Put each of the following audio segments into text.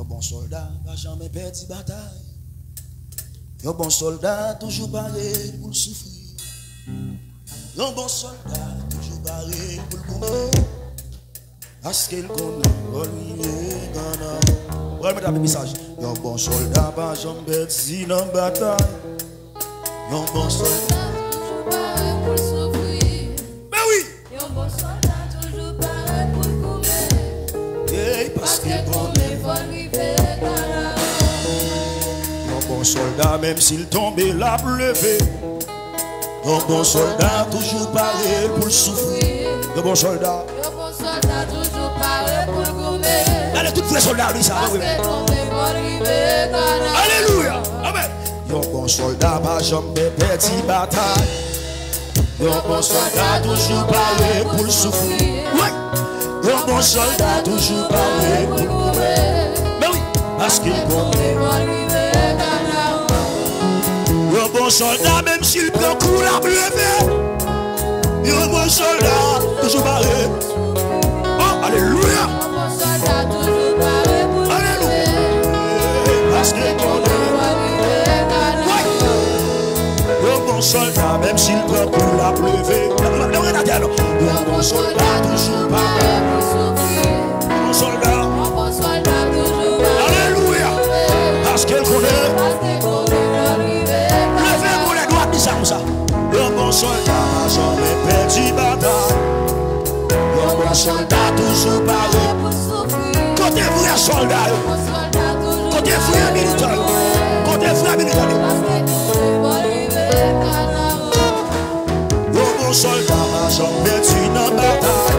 Un bon soldat n'a jamais perdu bataille. Un bon soldat toujours paré pour souffrir. Un bon soldat toujours paré pour le mourir. Parce qu'il connaît le message. Un bon soldat n'a jamais perdu dans la bataille. Un bon soldat toujours paré pour souffrir. Mais oui! Un bon soldat toujours paré pour courir. Parce qu'il connaît un bon soldat, même s'il tombait la pleuvé. Un bon soldat toujours paré pour souffrir. Un bon soldat. Un bon soldat toujours paré pour courir. Allez, tous les soldats, lui, ça. Alléluia. Amen. Un bon soldat, pas jamais perdu bataille. Un bon soldat toujours paré pour souffrir. Oui. Un bon soldat toujours paré pour courir. Mais oui, parce qu'il connaît. Un bon soldat, même s'il prend coup la brevet. Un bon soldat toujours paré. Oh, alléluia. Un bon soldat toujours paré pour courir. Alléluia. Parce qu'il connaît. Un bon soldat, même s'il prend coup la brevet. Un bon soldat toujours paré. Soldat. Alléluia. Parce qu'elle connaît. Levez pour les doigts, dis ça comme ça. Un bon soldat n'a jamais perdu bataille. Un bon soldat toujours paré. Côté vrai soldat. Côté frère militaire. Côté frère militaire. Un bon soldat n'a jamais perdu dans la bataille.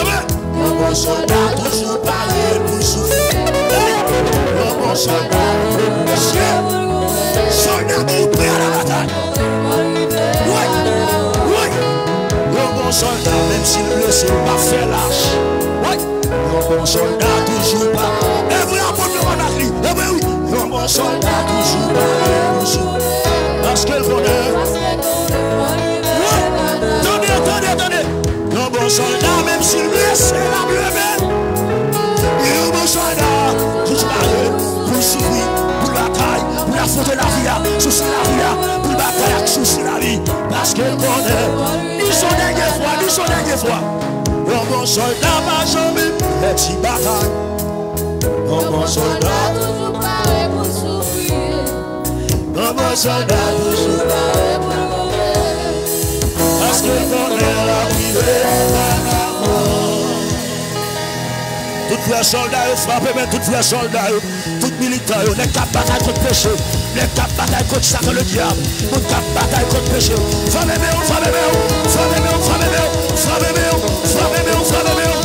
Amen. Un bon soldat toujours paré pour souffrir. Un bon soldat, soldat qui prêt à la bataille. Oui, oui. Un bon soldat, même s'il blessé, pas fait lâche. Oui. Un bon soldat toujours paré. Et vous apportez le mandat. Eh bien oui. Un bon soldat toujours paré pour souffrir. Parce qu'elle connaît. Oui. Attendez. Un bon soldat, même s'il blessé, la bleuvé. Un bon soldat, toujours paré pour souffrir, pour la bataille, pour affronter la vie, soucier la vie, pour la bataille, soucier la vie. Parce qu'elle connaît, ils sont dernière fois. Un bon soldat n'a jamais perdu bataille. Un bon soldat, toujours paré pour souffrir. Un bon soldat, toujours paré pour mourir. Parce qu'elle connaît la vie. Toutes les soldats frappent, mais toutes les soldats, toutes militaires, les cap bataille contre péché, les cap bataille contre Satan le diable, les cap bataille contre péché. Frappez-moi, frappez-moi, frappez-moi, frappez-moi, frappez-moi, frappez-moi, frappez-moi,